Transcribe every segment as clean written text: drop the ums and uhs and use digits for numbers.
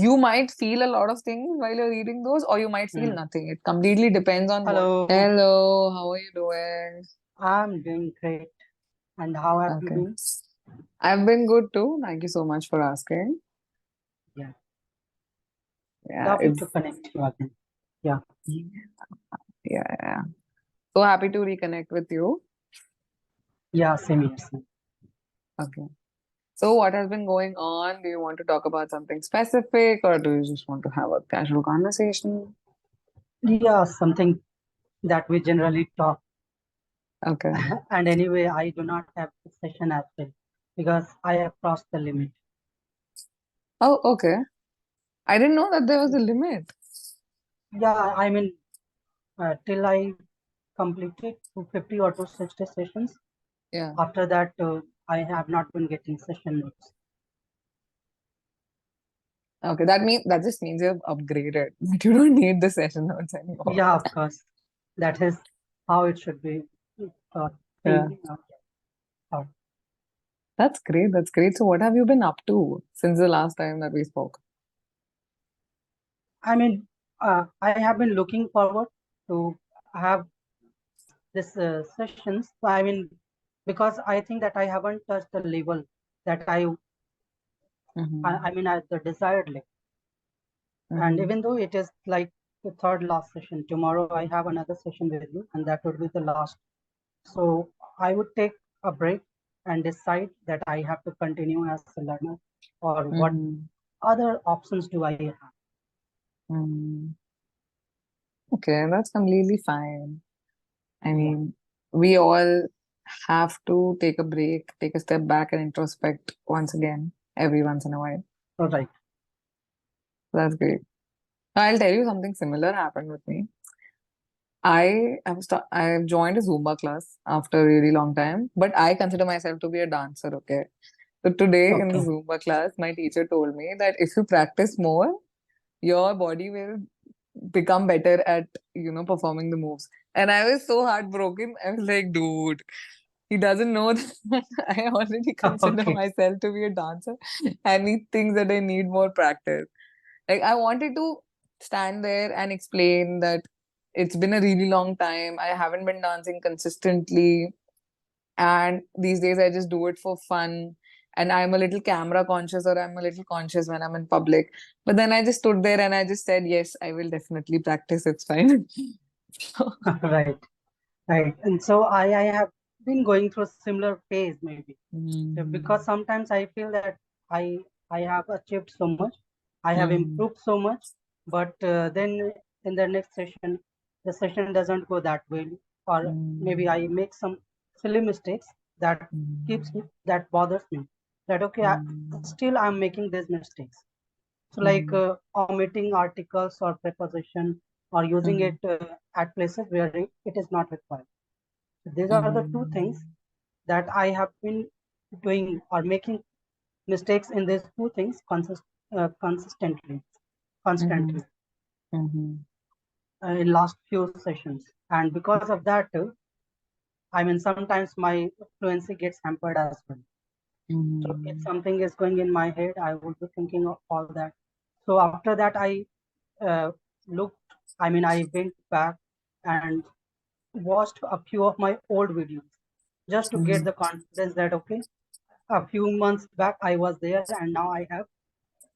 you might feel a lot of things while you're reading those, or you might feel Hmm. nothing. It completely depends on what. Hello, Hello, how are you doing? I'm doing great. And how have you Okay. been? I've been good too. Thank you so much for asking. Yeah, Yeah, lovely to it's connect you again. Yeah, yeah. So happy to reconnect with you. yeah, same here. Same. Okay. So what has been going on? Do you want to talk about something specific, or do you just want to have a casual conversation? Yeah, something that we generally talk. Okay. And anyway, I do not have a session as well because I have crossed the limit. Oh, okay. I didn't know that there was a limit. Yeah, I mean, till I completed 250 or 260 sessions. Yeah. After that, I have not been getting session notes. Okay. That just means you've upgraded. But you don't need the session notes anymore. Yeah, of course. That is how it should be thought. Yeah. Think, thought. That's great. That's great. So what have you been up to since the last time that we spoke? I mean, I have been looking forward to have this sessions. I mean, because I think that I haven't touched the level that Mm-hmm. I mean, at the desired level. And Mm-hmm. even though it is like the third last session, tomorrow I have another session with you, and that would be the last. So I would take a break and decide that I have to continue as a learner, or what Mm-hmm. other options do I have? Mm-hmm. Okay, that's completely fine. I Yeah, mean, we all have to take a break, take a step back and introspect once again, every once in a while. all right. That's great. I'll tell you something similar happened with me. I've joined a Zumba class after a really long time, but I consider myself to be a dancer, okay? So today in the Okay. Zumba class, my teacher told me that if you practice more, your body will become better at, performing the moves. And I was so heartbroken. I was like, dude, he doesn't know that I already consider Okay. myself to be a dancer and he thinks that I need more practice. Like, I wanted to stand there and explain that it's been a really long time. I haven't been dancing consistently. And these days I just do it for fun. And I'm a little camera conscious, or I'm a little conscious when I'm in public. But then I just stood there and I just said, yes, I will definitely practice. It's fine. So, Right. Right. And so I have been going through a similar phase maybe. Because mm, sometimes I feel that I I have achieved so much, I have mm, improved so much, but then in the next session, the session doesn't go that well, or maybe mm, I make some silly mistakes that mm, that bothers me. That okay, mm, still I'm making these mistakes. So like mm, omitting articles or preposition, or using it mm, at places where it is not required. So these are the two mm, things that I have been doing or making mistakes in these two things consistently, mm, constantly mm, in last few sessions. And because of that, I mean, sometimes my fluency gets hampered as well. So if mm, something is going in my head, I would be thinking of all that. So after that, I uh, looked, I mean, I went back and watched a few of my old videos just to get mm, the confidence that, okay, a few months back I was there and now I have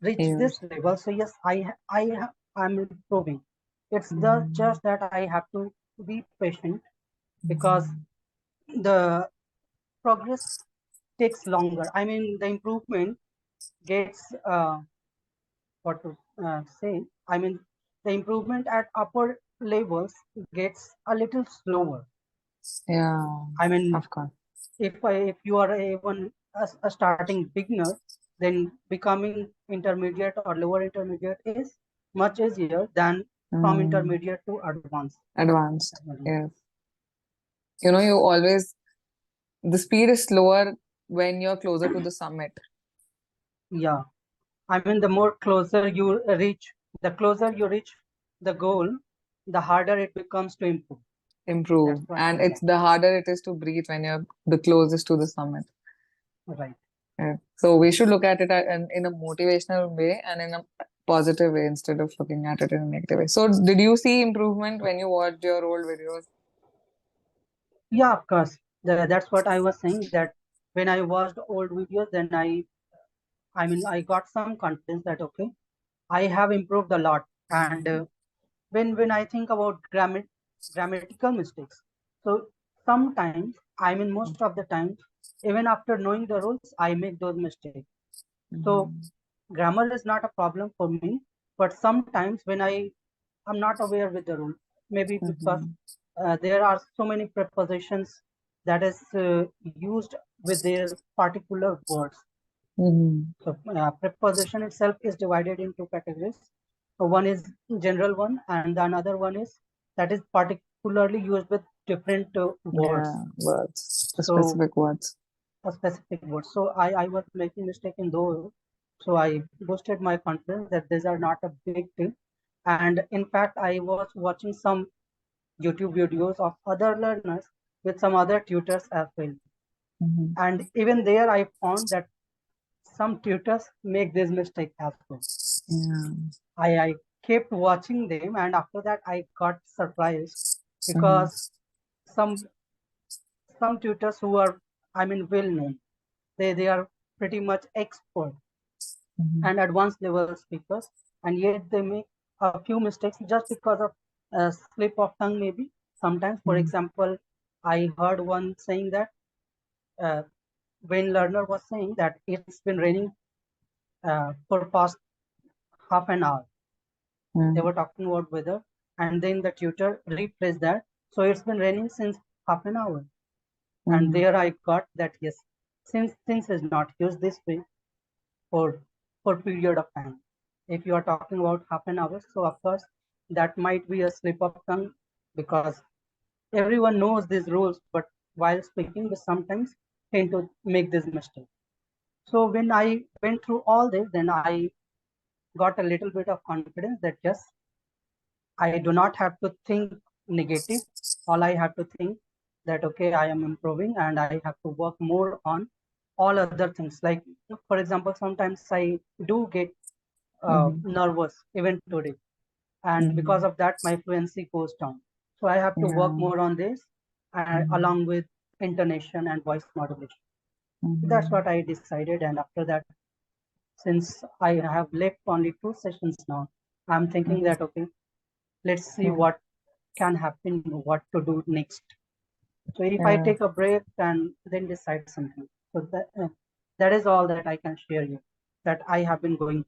reached this yes. level. So yes, I'm improving. It's the Mm, just that I have to be patient because mm, the progress takes longer. I mean, the improvement gets what to say. I mean, the improvement at upper levels gets a little slower. yeah, I mean, of course. if you are even a starting beginner, then becoming intermediate or lower intermediate is much easier than from Mm, intermediate to advanced. advanced. Yes. You always, the speed is slower when you're closer to the summit. Yeah, I mean, the more closer you reach, the closer you reach the goal, the harder it becomes to improve. That's Improve. what And I it's like. the harder it is to breathe when you're the closest to the summit. Right. Yeah. So we should look at it in a motivational way and in a positive way instead of looking at it in a negative way. So, did you see improvement when you watched your old videos? Yeah, of course. That's what I was saying, that when I watched old videos, then I mean, I got some confidence that okay, I have improved a lot. And when I think about grammatical mistakes, so sometimes, I mean, most of the time, even after knowing the rules, I make those mistakes. So Mm-hmm. grammar is not a problem for me, but sometimes when I am not aware with the rule, maybe because Mm-hmm. there are so many prepositions that is used with their particular words. Mm-hmm. So preposition itself is divided into categories. So one is general one, and the another one is that is particularly used with different words. Yeah, words, the So specific words. a specific word. So I was making mistake in those. So I boosted my confidence that these are not a big deal. And in fact, I was watching some YouTube videos of other learners with some other tutors as well. Mm-hmm. And even there, I found that some tutors make this mistake as well. Yeah. I kept watching them, and after that, I got surprised Mm-hmm. because some some tutors who are, I mean, well known, they are pretty much expert Mm-hmm. and advanced level speakers, and yet they make a few mistakes just because of a slip of tongue, maybe. Sometimes, for Mm-hmm. example, I heard one saying that uh, when learner was saying that it's been raining for past half an hour, they Mm-hmm. were talking about weather, and then the tutor rephrased that, so it's been raining since half an hour. And Mm-hmm. there I got that yes, since things is not used this way for period of time. If you are talking about half an hour, so of course that might be a slip of tongue, because everyone knows these rules, but while speaking, we sometimes tend to make this mistake. So when I went through all this, then I got a little bit of confidence that yes, I do not have to think negative. All I have to think that okay, I am improving and I have to work more on all other things. Like for example, sometimes I do get Mm-hmm. nervous even today, and because Mm-hmm. of that, my fluency goes down. So I have to work Yeah. more on this, Mm-hmm. along with intonation and voice modulation. That's Mm-hmm. what I decided, and after that, since I have left only 2 sessions now, I'm thinking Mm-hmm. that okay, let's see Yeah. what can happen, what to do next. So if I Yeah. take a break and then decide something, so that is all that I can share you, that I have been going.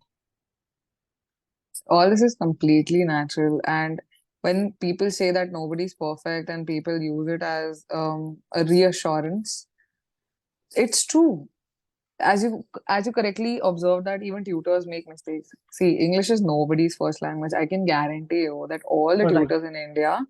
All this is completely natural. And when people say that nobody's perfect and people use it as a reassurance, it's true. As you correctly observed that even tutors make mistakes. See, English is nobody's first language. I can guarantee you that all the Right, tutors in India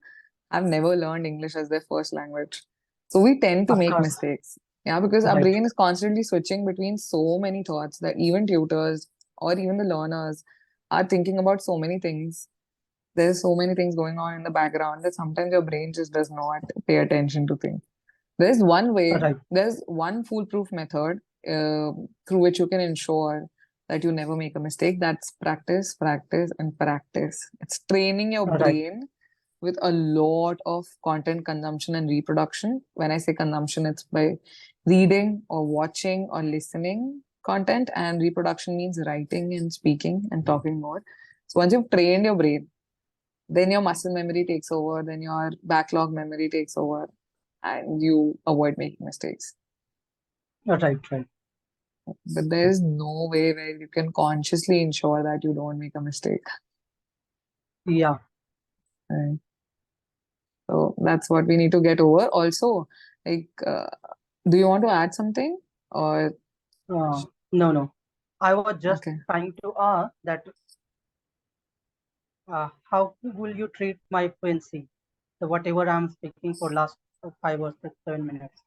have never learned English as their first language. So we tend to of make course, mistakes. Yeah, because our right, brain is constantly switching between so many thoughts that even tutors or even the learners are thinking about so many things. There's so many things going on in the background that sometimes your brain just does not pay attention to things. right, There's one foolproof method through which you can ensure that you never make a mistake. That's practice, practice, and practice. It's training your right, brain with a lot of content consumption and reproduction. When I say consumption, it's by reading or watching or listening content, and reproduction means writing and speaking and talking more. So once you've trained your brain, then your muscle memory takes over, then your backlog memory takes over, and you avoid making mistakes. right. But there is no way where you can consciously ensure that you don't make a mistake. Yeah. Right? So that's what we need to get over. Also, like, do you want to add something? Or, No, no. I was just okay. trying to ask that how will you treat my fluency? So whatever I'm speaking for last 5 or 6, 7 minutes,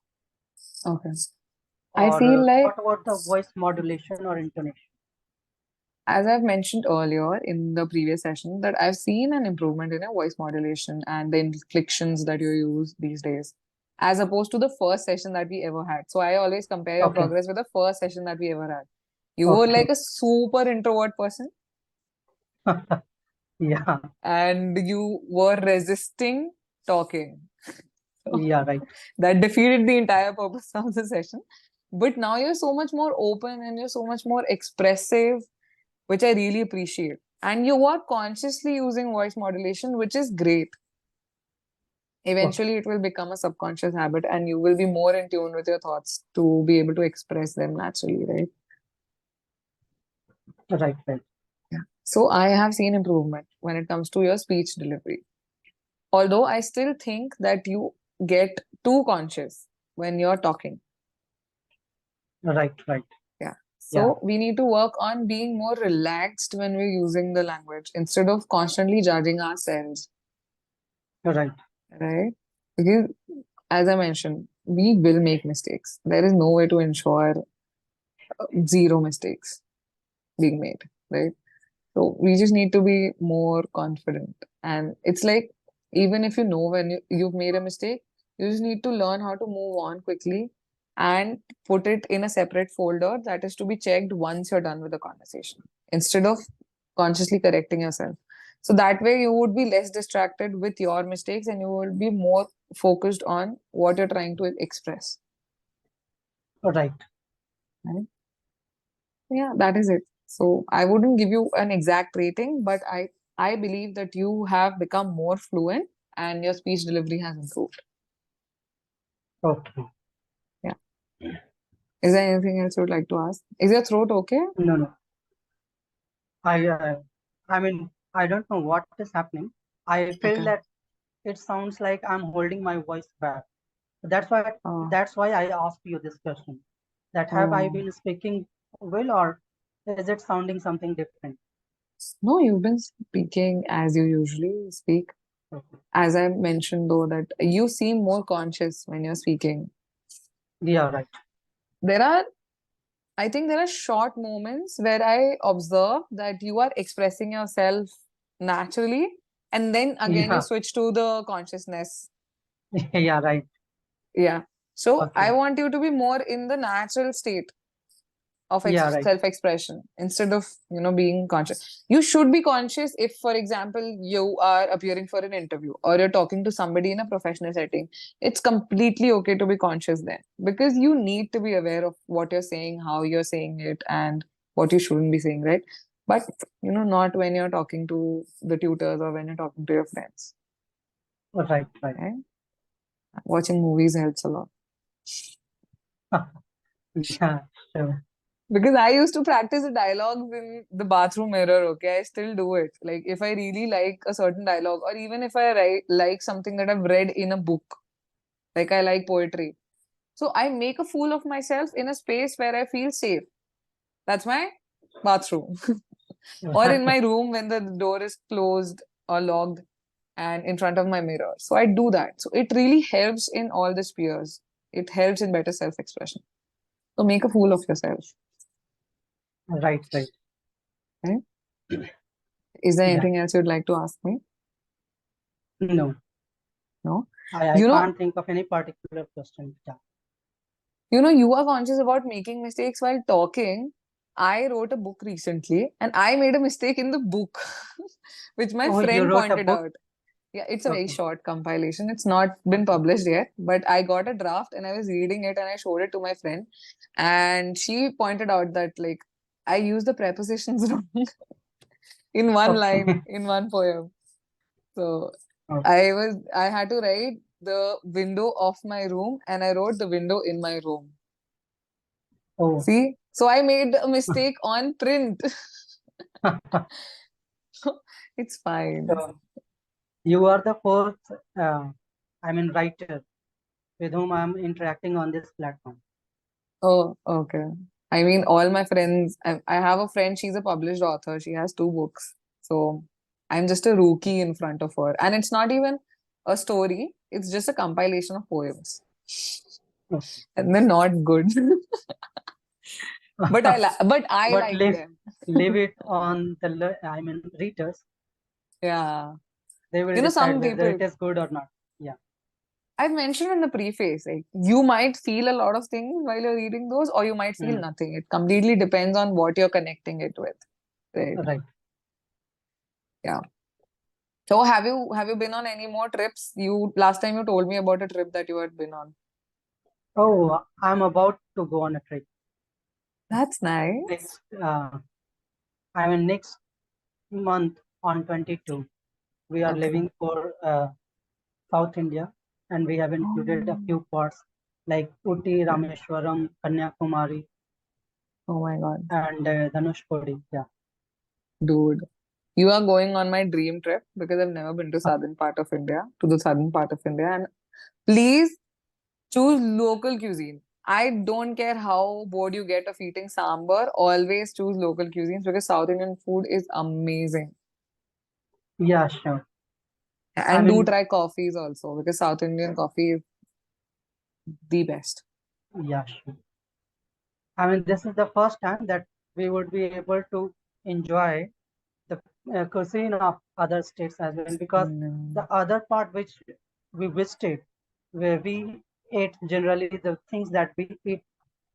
Okay. I or feel like, what about the voice modulation or intonation? as I've mentioned earlier in the previous session, that I've seen an improvement in your voice modulation and the inflections that you use these days, as opposed to the first session that we ever had. So I always compare your Okay, progress with the first session that we ever had. You were okay, like a super introvert person. Yeah, and you were resisting talking. yeah, right, That defeated the entire purpose of the session. But now you're so much more open and you're so much more expressive, which I really appreciate. And you are consciously using voice modulation, which is great. okay, Eventually, it will become a subconscious habit and you will be more in tune with your thoughts to be able to express them naturally, right? right, right, Yeah. So I have seen improvement when it comes to your speech delivery. Although I still think that you get too conscious when you're talking. right, right. Yeah. Yeah, So we need to work on being more relaxed when we're using the language instead of constantly judging ourselves, right, right? Because as I mentioned, we will make mistakes. There is no way to ensure zero mistakes being made, right? So we just need to be more confident. And it's like, even if you know when you've made a mistake, you just need to learn how to move on quickly and put it in a separate folder that is to be checked once you're done with the conversation instead of consciously correcting yourself. So that way you would be less distracted with your mistakes and you will be more focused on what you're trying to express. right. Right? Yeah, that is it. So I wouldn't give you an exact rating, but I believe that you have become more fluent and your speech delivery has improved. Okay. Yeah. Is there anything else you would like to ask? Is your throat okay? No, no. I, uh, I mean, I don't know what is happening. I feel Okay. that it sounds like I'm holding my voice back. That's why, Oh, that's why I asked you this question. That have I oh. been speaking well, or is it sounding something different? No, you've been speaking as you usually speak. Okay. As I mentioned though, that you seem more conscious when you're speaking. Yeah, right. There are, I think there are short moments where I observe that you are expressing yourself naturally, and then again you Yeah, switch to the consciousness. yeah, right. Yeah. So I Okay. want you to be more in the natural state of Yeah, right. self-expression instead of being conscious. You should be conscious if, for example, you are appearing for an interview or you're talking to somebody in a professional setting. It's completely okay to be conscious then because you need to be aware of what you're saying, how you're saying it, and what you shouldn't be saying, right? But not when you're talking to the tutors or when you're talking to your friends. Right, right. Right? Watching movies helps a lot. Yeah, sure. Because I used to practice the dialogues in the bathroom mirror, okay? I still do it. Like if I really like a certain dialogue, or even if I like something that I've read in a book, like I like poetry. So I make a fool of myself in a space where I feel safe. That's my bathroom. Or in my room when the door is closed or locked and in front of my mirror. So I do that. So it really helps in all the spheres. It helps in better self-expression. So make a fool of yourself. Right, right. Okay? Is there Yeah. anything else you'd like to ask me? No, No. I You know, can't think of any particular question. Yeah. you are conscious about making mistakes while talking. I wrote a book recently and I made a mistake in the book, which my Oh, you friend wrote a pointed book? out. Yeah, it's a very Okay, short compilation. It's not been okay, published yet, but I got a draft and I was reading it and I showed it to my friend. And she pointed out that, like, I used the prepositions wrong in one line, okay. in one poem. So Oh, I had to write the window of my room and I wrote the window in my room. oh. See? So I made a mistake on print. It's fine. So you are the fourth, uh, writer with whom I'm interacting on this platform. Oh, okay. I mean, all my friends, I have a friend, she's a published author. She has two books. So I'm just a rookie in front of her. And it's not even a story, it's just a compilation of poems. Okay. And they're not good. But I But like leave them. leave it on the readers. Yeah. They will decide Some whether people, it is good or not. Yeah. I've mentioned in the preface, like you might feel a lot of things while you're reading those, or you might feel Mm, nothing. It completely depends on what you're connecting it with. Right. right. Yeah. So have you been on any more trips? You last time you told me about a trip that you had been on. Oh, I'm about to go on a trip That's nice. next. Next month on 22. We are Okay. leaving for South India, and we have included a Oh, few parts like Uti, Rameshwaram, Kanyakumari, oh my God. and Dhanushkodi. Yeah, Dude, you are going on my dream trip because I've never been to the southern part of India. And please choose local cuisine. I don't care how bored you get of eating sambar, always choose local cuisines because South Indian food is amazing. yeah, sure. I And do mean, try coffees also because South Indian coffee is the best. yeah, sure. This is the first time that we would be able to enjoy the cuisine of other states as well, because the Mm, other part which we visited, where we ate generally the things that we eat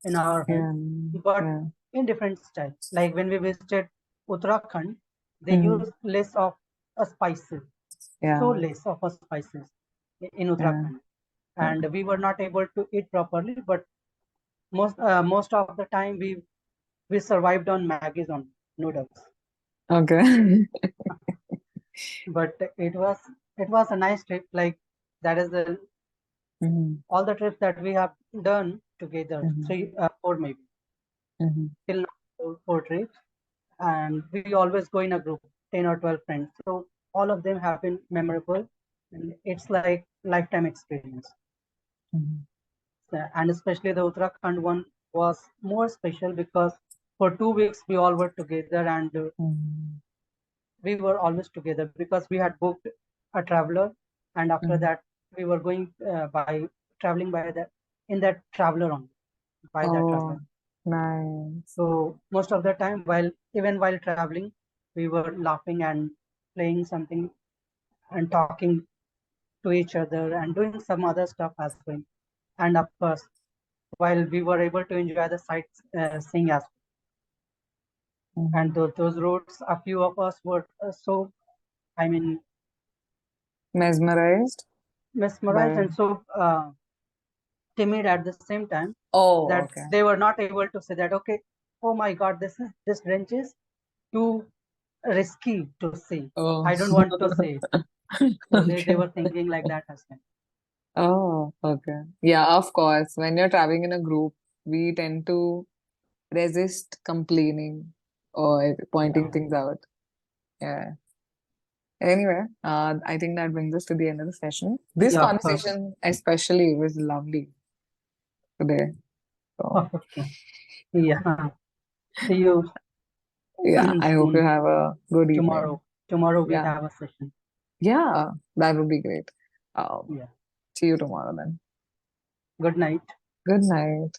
in our home, yeah, but yeah, in different style. Like when we visited Uttarakhand, they mhm, use less of spices, so yeah, less of spices in yeah, Uttarakhand, yeah. and we were not able to eat properly. But most of the time we survived on Maggie's on noodles. Okay. But it was a nice trip. Like that is the Mhm, all the trips that we have done together, mhm, three, four maybe mhm, till now, four trips, and we always go in a group, 10 or 12 friends. So all of them have been memorable, and it's like lifetime experience. mhm, And especially the Uttarakhand one was more special because for 2 weeks we all were together, and mhm, we were always together because we had booked a traveler, and after mhm. that we were going by traveling by that in that traveler on by that traveler. Oh, nice. So most of the time, while traveling, we were laughing and playing something and talking to each other and doing some other stuff as well. And of course, while we were able to enjoy the sights seeing as well. And Mhm. those roads, a few of us were so, I mean, Mesmerized mesmerized by. and so timid at the same time, Oh, that okay. they were not able to say that, okay, oh my God, this range is too risky to see. Oh, I don't want to say it. So they okay. were thinking like that as well. Oh, okay. Yeah, of course. When you're traveling in a group, we tend to resist complaining or pointing Yeah, things out. Yeah. Anyway, I think that brings us to the end of the session. This yeah, of course. conversation, especially, was lovely today. So, Okay. Yeah. See you yeah, I hope you soon. have a good evening. Tomorrow. Tomorrow we Yeah. have a session. Yeah, that would be great. Yeah. See you tomorrow then. Good night. Good night.